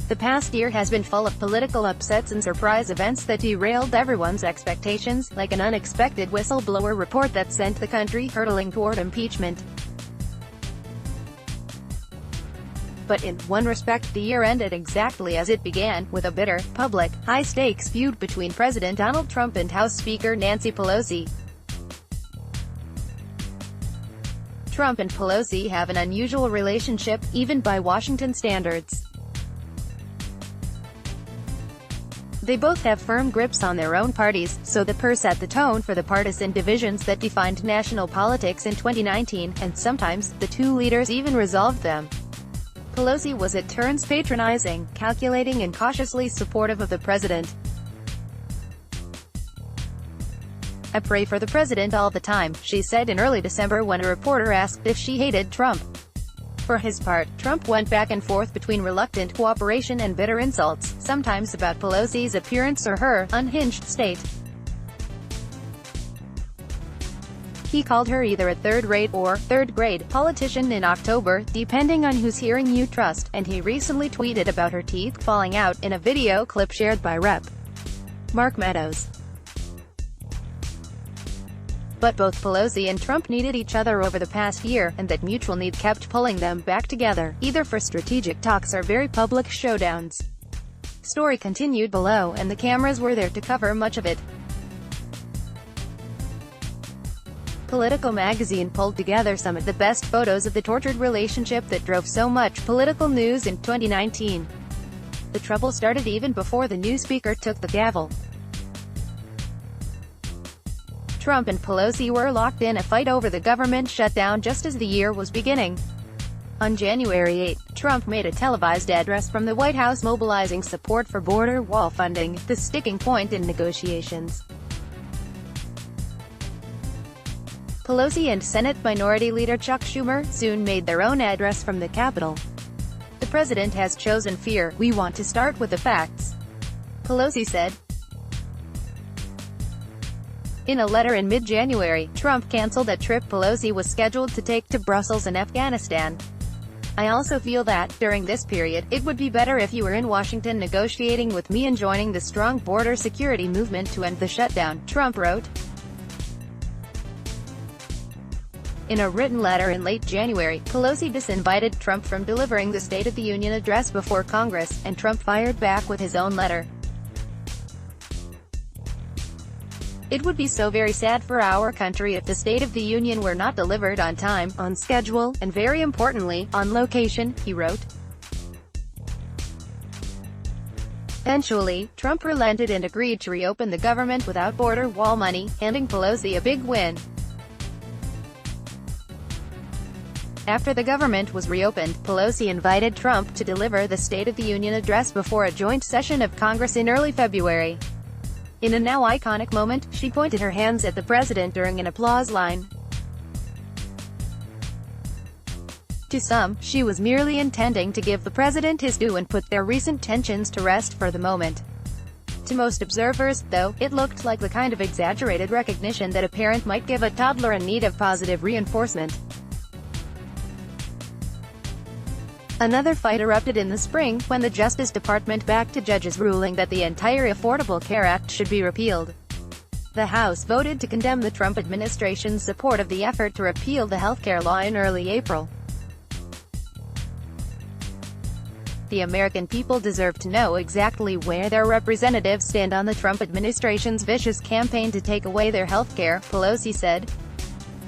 The past year has been full of political upsets and surprise events that derailed everyone's expectations, like an unexpected whistleblower report that sent the country hurtling toward impeachment. But in one respect, the year ended exactly as it began, with a bitter, public, high-stakes feud between President Donald Trump and House Speaker Nancy Pelosi. Trump and Pelosi have an unusual relationship, even by Washington standards. They both have firm grips on their own parties, so the pair set the tone for the partisan divisions that defined national politics in 2019, and sometimes, the two leaders even resolved them. Pelosi was at turns patronizing, calculating and cautiously supportive of the president. "I pray for the president all the time," she said in early December when a reporter asked if she hated Trump. For his part, Trump went back and forth between reluctant cooperation and bitter insults, sometimes about Pelosi's appearance or her unhinged state. He called her either a third-rate or third-grade politician in October, depending on whose hearing you trust, and he recently tweeted about her teeth falling out in a video clip shared by Rep. Mark Meadows. But both Pelosi and Trump needed each other over the past year, and that mutual need kept pulling them back together, either for strategic talks or very public showdowns. Story continued below, and the cameras were there to cover much of it. Politico magazine pulled together some of the best photos of the tortured relationship that drove so much political news in 2019. The trouble started even before the new speaker took the gavel. Trump and Pelosi were locked in a fight over the government shutdown just as the year was beginning. On January 8, Trump made a televised address from the White House mobilizing support for border wall funding, the sticking point in negotiations. Pelosi and Senate Minority Leader Chuck Schumer soon made their own address from the Capitol. "The president has chosen fear. We want to start with the facts," Pelosi said. In a letter in mid-January, Trump canceled a trip Pelosi was scheduled to take to Brussels and Afghanistan. "I also feel that, during this period, it would be better if you were in Washington negotiating with me and joining the strong border security movement to end the shutdown," Trump wrote. In a written letter in late January, Pelosi disinvited Trump from delivering the State of the Union address before Congress, and Trump fired back with his own letter. "It would be so very sad for our country if the State of the Union were not delivered on time, on schedule, and very importantly, on location," he wrote. Eventually, Trump relented and agreed to reopen the government without border wall money, handing Pelosi a big win. After the government was reopened, Pelosi invited Trump to deliver the State of the Union address before a joint session of Congress in early February. In a now iconic moment, she pointed her hands at the president during an applause line. To some, she was merely intending to give the president his due and put their recent tensions to rest for the moment. To most observers, though, it looked like the kind of exaggerated recognition that a parent might give a toddler in need of positive reinforcement. Another fight erupted in the spring, when the Justice Department backed a judge's ruling that the entire Affordable Care Act should be repealed. The House voted to condemn the Trump administration's support of the effort to repeal the healthcare law in early April. "The American people deserve to know exactly where their representatives stand on the Trump administration's vicious campaign to take away their healthcare," Pelosi said.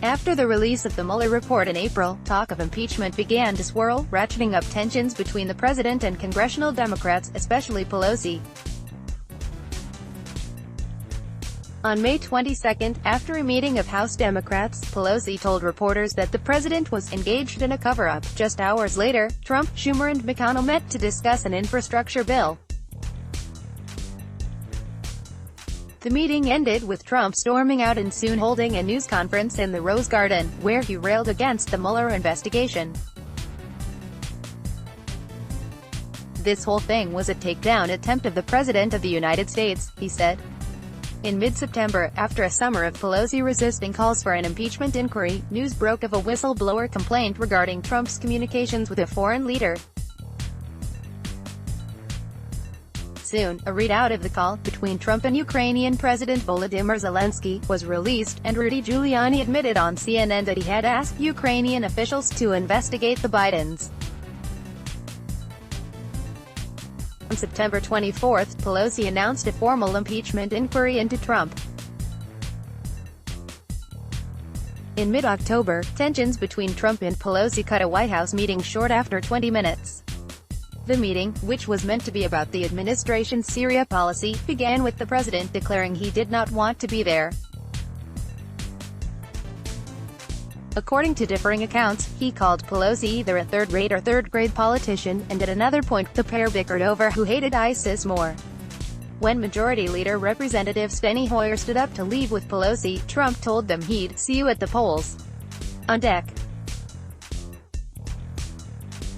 After the release of the Mueller report in April, talk of impeachment began to swirl, ratcheting up tensions between the president and congressional Democrats, especially Pelosi. On May 22, after a meeting of House Democrats, Pelosi told reporters that the president was engaged in a cover-up. Just hours later, Trump, Schumer and McConnell met to discuss an infrastructure bill. The meeting ended with Trump storming out and soon holding a news conference in the Rose Garden, where he railed against the Mueller investigation. "This whole thing was a takedown attempt of the President of the United States," he said. In mid-September, after a summer of Pelosi resisting calls for an impeachment inquiry, news broke of a whistleblower complaint regarding Trump's communications with a foreign leader. soon, a readout of the call between Trump and Ukrainian President Volodymyr Zelensky was released, and Rudy Giuliani admitted on CNN that he had asked Ukrainian officials to investigate the Bidens. On September 24, Pelosi announced a formal impeachment inquiry into Trump. In mid-October, tensions between Trump and Pelosi cut a White House meeting short after 20 minutes. The meeting, which was meant to be about the administration's Syria policy, began with the president declaring he did not want to be there. According to differing accounts, he called Pelosi either a third-rate or third-grade politician, and at another point, the pair bickered over who hated ISIS more. When Majority Leader Representative Steny Hoyer stood up to leave with Pelosi, Trump told them he'd "see you at the polls." On deck.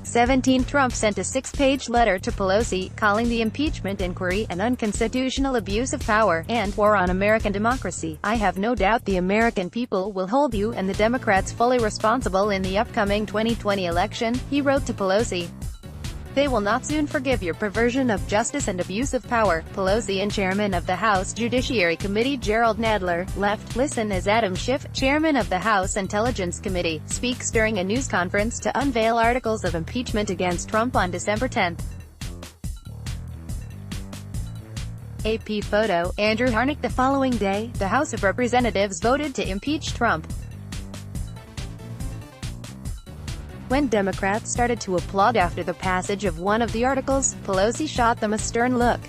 17 Trump sent a 6-page letter to Pelosi, calling the impeachment inquiry an unconstitutional abuse of power and war on American democracy. "I have no doubt the American people will hold you and the Democrats fully responsible in the upcoming 2020 election," he wrote to Pelosi. "They will not soon forgive your perversion of justice and abuse of power." Pelosi and Chairman of the House Judiciary Committee Jerrold Nadler left. Listen as Adam Schiff, Chairman of the House Intelligence Committee, speaks during a news conference to unveil articles of impeachment against Trump on December 10. AP photo, Andrew Harnick. The following day, the House of Representatives voted to impeach Trump. When Democrats started to applaud after the passage of one of the articles, Pelosi shot them a stern look.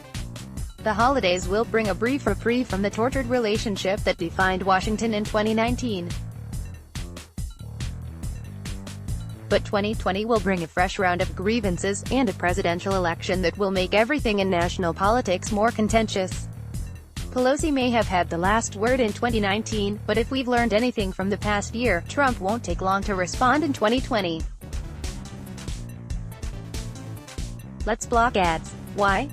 The holidays will bring a brief reprieve from the tortured relationship that defined Washington in 2019. But 2020 will bring a fresh round of grievances, and a presidential election that will make everything in national politics more contentious. Pelosi may have had the last word in 2019, but if we've learned anything from the past year, Trump won't take long to respond in 2020. Let's block ads. Why?